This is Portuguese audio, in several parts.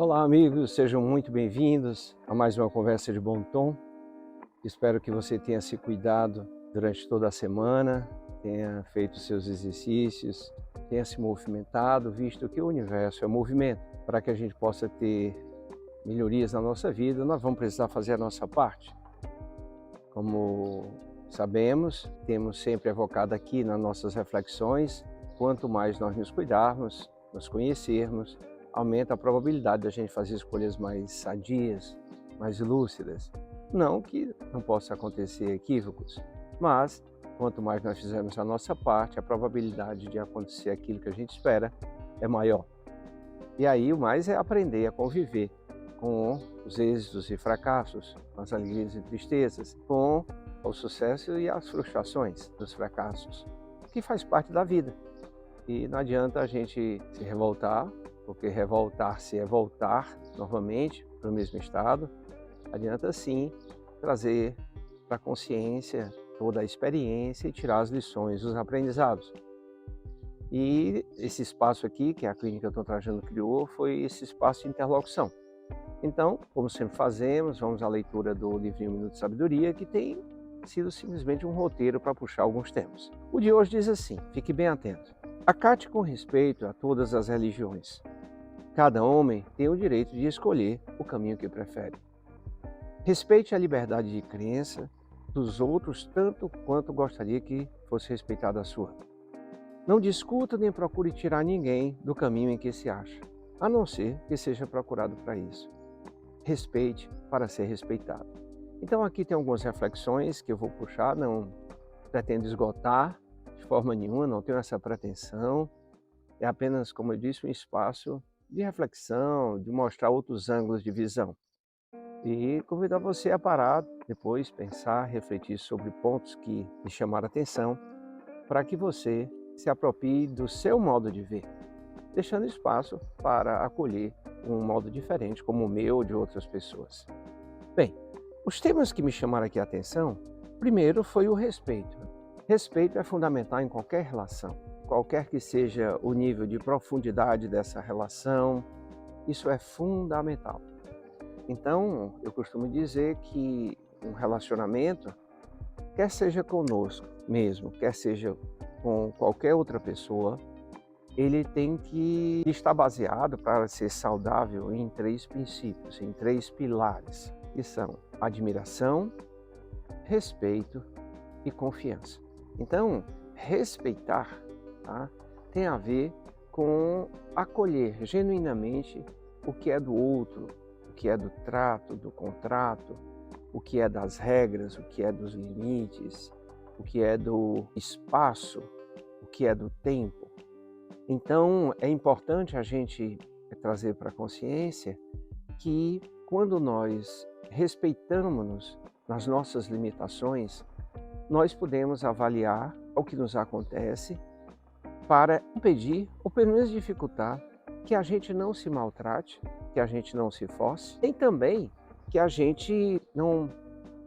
Olá, amigos, sejam muito bem-vindos a mais uma conversa de bom tom. Espero que você tenha se cuidado durante toda a semana, tenha feito seus exercícios, tenha se movimentado, visto que o universo é movimento. Para que a gente possa ter melhorias na nossa vida, nós vamos precisar fazer a nossa parte. Como sabemos, temos sempre evocado aqui nas nossas reflexões, quanto mais nós nos cuidarmos, nos conhecermos, aumenta a probabilidade da gente fazer escolhas mais sadias, mais lúcidas. Não que não possa acontecer equívocos, mas quanto mais nós fizermos a nossa parte, a probabilidade de acontecer aquilo que a gente espera é maior. E aí o mais é aprender a conviver com os êxitos e fracassos, com as alegrias e tristezas, com o sucesso e as frustrações dos fracassos, que faz parte da vida. E não adianta a gente se revoltar, porque revoltar-se é voltar novamente para o mesmo estado. Adianta sim trazer para a consciência toda a experiência e tirar as lições, os aprendizados. E esse espaço aqui, que a Clínica Tom Trajano criou, foi esse espaço de interlocução. Então, como sempre fazemos, vamos à leitura do livrinho Minuto de Sabedoria, que tem sido simplesmente um roteiro para puxar alguns temas. O de hoje diz assim, fique bem atento. Acate com respeito a todas as religiões. Cada homem tem o direito de escolher o caminho que prefere. Respeite a liberdade de crença dos outros tanto quanto gostaria que fosse respeitada a sua. Não discuta nem procure tirar ninguém do caminho em que se acha, a não ser que seja procurado para isso. Respeite para ser respeitado. Então aqui tem algumas reflexões que eu vou puxar, não pretendo esgotar de forma nenhuma, não tenho essa pretensão. É apenas, como eu disse, um espaço de reflexão, de mostrar outros ângulos de visão. E convidar você a parar, depois pensar, refletir sobre pontos que lhe chamaram a atenção, para que você se aproprie do seu modo de ver, deixando espaço para acolher um modo diferente, como o meu ou de outras pessoas. Bem, os temas que me chamaram aqui a atenção, primeiro foi o respeito. Respeito é fundamental em qualquer relação, qualquer que seja o nível de profundidade dessa relação, isso é fundamental. Então, eu costumo dizer que um relacionamento, quer seja conosco mesmo, quer seja com qualquer outra pessoa, ele tem que estar baseado para ser saudável em 3 princípios, em 3 pilares, que são admiração, respeito e confiança. Então, respeitar, tá, tem a ver com acolher genuinamente o que é do outro, o que é do trato, do contrato, o que é das regras, o que é dos limites, o que é do espaço, o que é do tempo. Então, é importante a gente trazer para a consciência que quando nós respeitamos-nos nas nossas limitações, nós podemos avaliar o que nos acontece para impedir, ou pelo menos dificultar, que a gente não se maltrate, que a gente não se force, e também que a gente não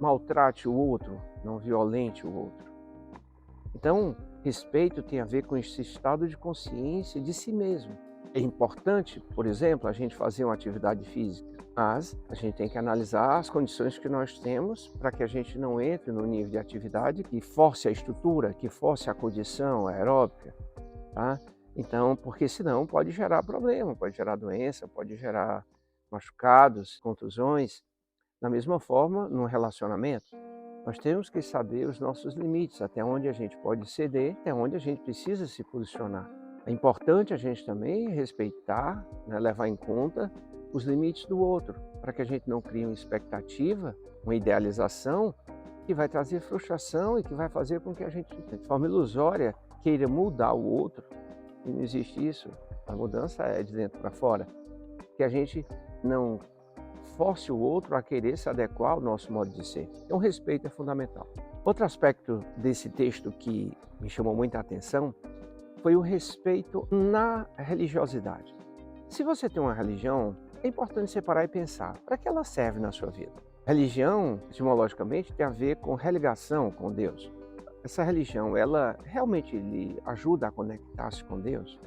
maltrate o outro, não violente o outro. Então, respeito tem a ver com esse estado de consciência de si mesmo. É importante, por exemplo, a gente fazer uma atividade física, mas a gente tem que analisar as condições que nós temos para que a gente não entre no nível de atividade que force a estrutura, que force a condição aeróbica, tá? Então, porque senão pode gerar problema, pode gerar doença, pode gerar machucados, contusões. Da mesma forma, no relacionamento, nós temos que saber os nossos limites, até onde a gente pode ceder, até onde a gente precisa se posicionar. É importante a gente também respeitar, né, levar em conta os limites do outro, para que a gente não crie uma expectativa, uma idealização que vai trazer frustração e que vai fazer com que a gente, de forma ilusória, queira mudar o outro. E não existe isso. A mudança é de dentro para fora. Que a gente não force o outro a querer se adequar ao nosso modo de ser. Então, o respeito é fundamental. Outro aspecto desse texto que me chamou muita atenção foi o respeito na religiosidade. Se você tem uma religião, é importante separar e pensar para que ela serve na sua vida. Religião, etimologicamente, tem a ver com religação com Deus. Essa religião, ela realmente lhe ajuda a conectar-se com Deus?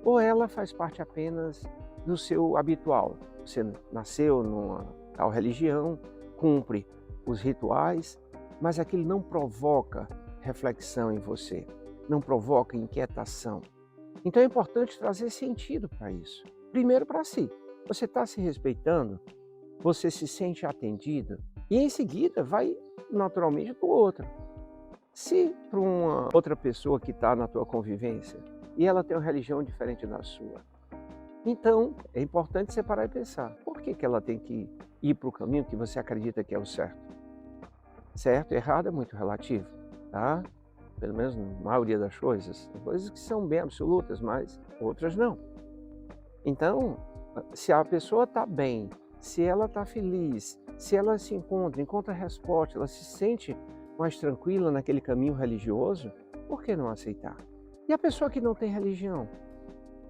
Ou ela faz parte apenas do seu habitual. Você nasceu numa tal religião, cumpre os rituais, mas aquilo não provoca reflexão em você, não provoca inquietação. Então é importante trazer sentido para isso. Primeiro para si. Você está se respeitando, você se sente atendido e em seguida vai naturalmente para o outro. Se para uma outra pessoa que está na tua convivência e ela tem uma religião diferente da sua, então é importante separar e pensar, por que ela tem que ir para o caminho que você acredita que é o certo? Certo e errado é muito relativo, tá? Pelo menos na maioria das coisas. Tem coisas que são bem absolutas, mas outras não. Então, se a pessoa está bem, se ela está feliz, se ela se encontra resposta, ela se sente mais tranquila naquele caminho religioso, por que não aceitar? E a pessoa que não tem religião,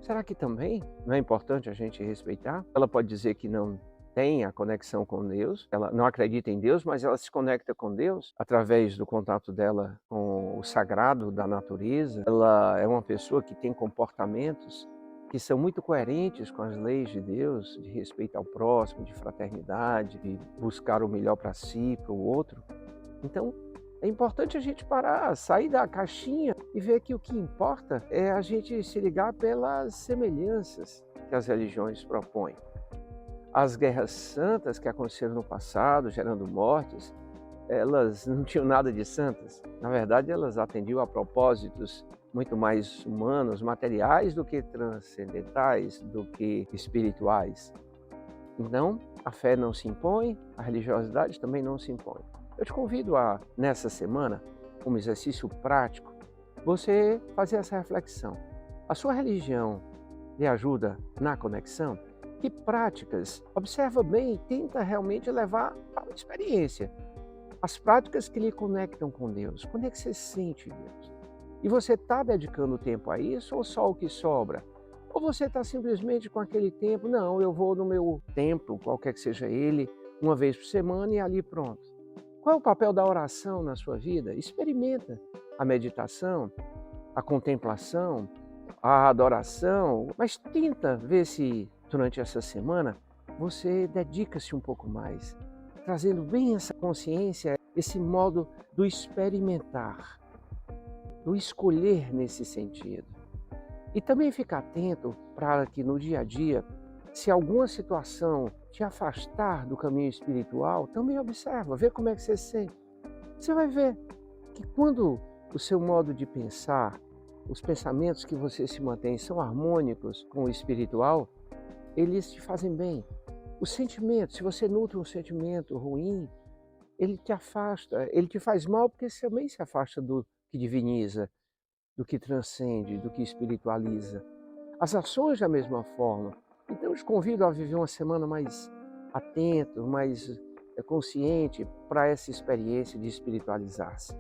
será que também não é importante a gente respeitar? Ela pode dizer que não tem a conexão com Deus, ela não acredita em Deus, mas ela se conecta com Deus através do contato dela com o sagrado da natureza. Ela é uma pessoa que tem comportamentos que são muito coerentes com as leis de Deus, de respeito ao próximo, de fraternidade, de buscar o melhor para si, para o outro. Então, é importante a gente parar, sair da caixinha e ver que o que importa é a gente se ligar pelas semelhanças que as religiões propõem. As guerras santas que aconteceram no passado, gerando mortes, elas não tinham nada de santas. Na verdade, elas atendiam a propósitos muito mais humanos, materiais, do que transcendentais, do que espirituais. Então, a fé não se impõe, a religiosidade também não se impõe. Eu te convido a, nessa semana, como exercício prático, você fazer essa reflexão. A sua religião lhe ajuda na conexão? Que práticas? Observa bem e tenta realmente levar a experiência. As práticas que lhe conectam com Deus. Quando é que você sente Deus? E você está dedicando tempo a isso ou só o que sobra? Ou você está simplesmente com aquele tempo, não, eu vou no meu templo, qualquer que seja ele, uma vez por semana e ali pronto. Qual é o papel da oração na sua vida? Experimenta a meditação, a contemplação, a adoração, mas tenta ver se durante essa semana você dedica-se um pouco mais, trazendo bem essa consciência, esse modo do experimentar, do escolher nesse sentido. E também ficar atento para que no dia a dia, se alguma situação te afastar do caminho espiritual, também observa, vê como é que você se sente. Você vai ver que quando o seu modo de pensar, os pensamentos que você se mantém são harmônicos com o espiritual, eles te fazem bem. O sentimento, se você nutre um sentimento ruim, ele te afasta, ele te faz mal porque você também se afasta do que diviniza, do que transcende, do que espiritualiza. As ações da mesma forma. Então eu te convido a viver uma semana mais atento, mais consciente para essa experiência de espiritualizar-se.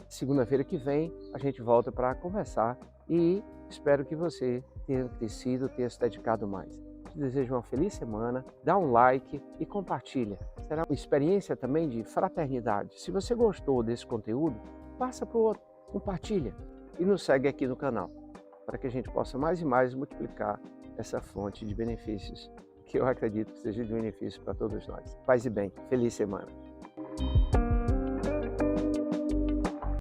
Segunda-feira que vem a gente volta para conversar e espero que você tenha crescido, tenha se dedicado mais. Te desejo uma feliz semana, dá um like e compartilha. Será uma experiência também de fraternidade. Se você gostou desse conteúdo, passa para o outro, compartilha e nos segue aqui no canal, para que a gente possa mais e mais multiplicar essa fonte de benefícios, que eu acredito que seja de benefício para todos nós. Paz e bem, feliz semana.